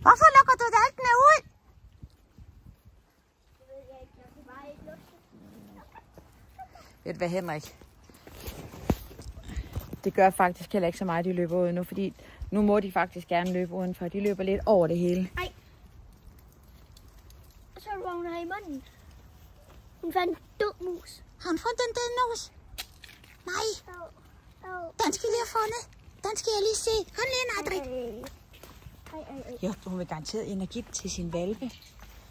Hvorfor lukker du valpene ud? Ved du hvad, Henrik? Det gør faktisk heller ikke så meget, de løber ud nu, fordi nu må de faktisk gerne løbe udenfor. De løber lidt over det hele. Nej. Og så var hun her i munden. Hun fandt en død mus. Har hun fundet den døde mus? Nej. Den skal vi have fundet. Den skal jeg lige se. Kom lige ind, Adri. Jo, hun vil garanteret ind og give den til sin valpe.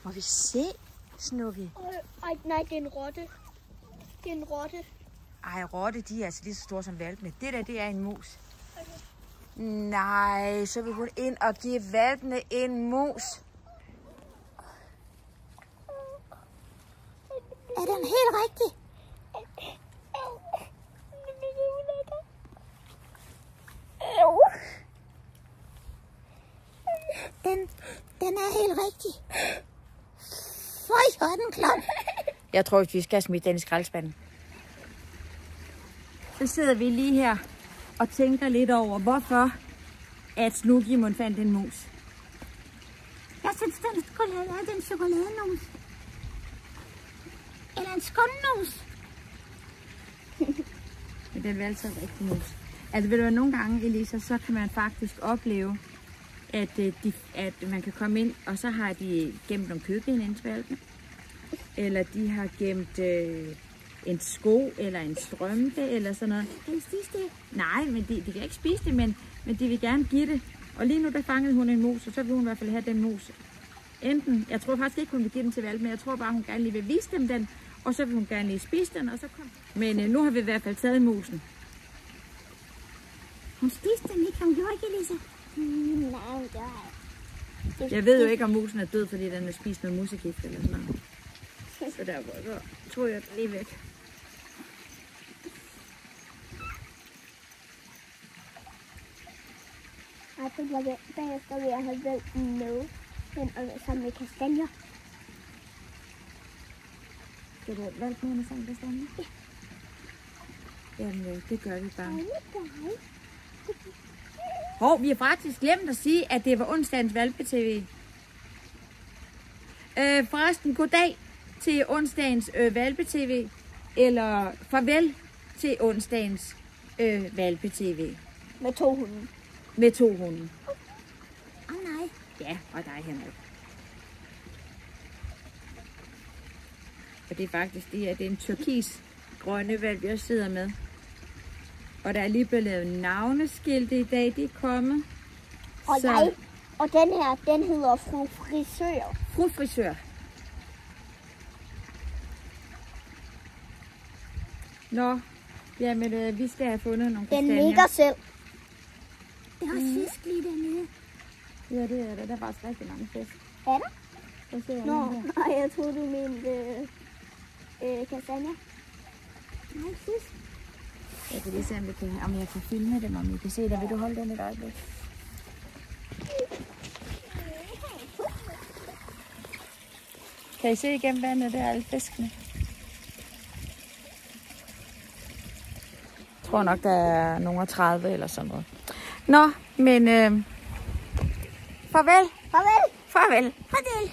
Må vi se, Snuppy? Nej, det er en rotte. Det er en rotte. Ej, rotte, de er altså lige så store som valpene. Det der, det er en mus. Nej, så vil hun ind og give valpene en mus. Er den helt rigtig? Den er helt rigtig. Føj, hvor er den klam. Jeg tror, vi skal smide den i skraldespanden. Så sidder vi lige her og tænker lidt over, hvorfor at Snugimund fandt en mus. Jeg synes, den er en chokolademus. Eller en skummus. Men den er altid rigtig mus. Altså ved du, nogle gange, Elisa, så kan man faktisk opleve, at man kan komme ind, og så har de gemt nogle kødben ind til valpen. Eller de har gemt en sko, eller en strømpe, eller sådan noget. Kan de spise det? Nej, men de kan ikke spise det, men de vil gerne give det. Og lige nu, der fangede hun en mus, og så vil hun i hvert fald have den mus. Enten, jeg tror faktisk ikke, hun vil give den til valpen, men jeg tror bare, hun gerne lige vil vise dem den, og så vil hun gerne lige spise den, og så kom. Men nu har vi i hvert fald taget musen. Hun spiste den ikke, hun gjorde ikke, Elisa? Nej, hun gør ikke. Jeg ved jo ikke, om musen er død, fordi den har spist noget musegift eller sådan noget. Så derfor så tog jeg den lige væk. Jeg tror, bagefter vil jeg have valgt med, sammen med kastanjer. Skal du have valgt med sammen med kastanjer? Ja. Jamen, det gør vi bare. Nej. Vi har faktisk glemt at sige, at det var onsdagens valpe-tv. Forresten, goddag til onsdagens valpe-tv. Eller farvel til onsdagens valpe-tv. Med 2 hunde. Med 2 hunde. Nej. Ja, og dig, Henrik. Og det er faktisk det er en turkis grønne valp, jeg sidder med. Og der er lige blevet lavet navneskilte i dag, de er kommet. Og den her, den hedder Fru Frisør. Fru Frisør. Nå, jamen vi skal have fundet nogle kastanjer. Den ligger selv. Det har fisk lige dernede. Ja, det er der. Der er faktisk rigtig mange fisk. Er der? Nå, nej, jeg troede du mente kastanjer. Nej, fisk. Jeg kan lige se, om jeg kan filme dem, om I kan se det. Vil du holde den et øjeblik? Kan I se igennem vandet, der er alle fiskene? Jeg tror nok, der er nogle 30 eller sådan noget. Nå, men farvel. Farvel. Farvel. Farvel.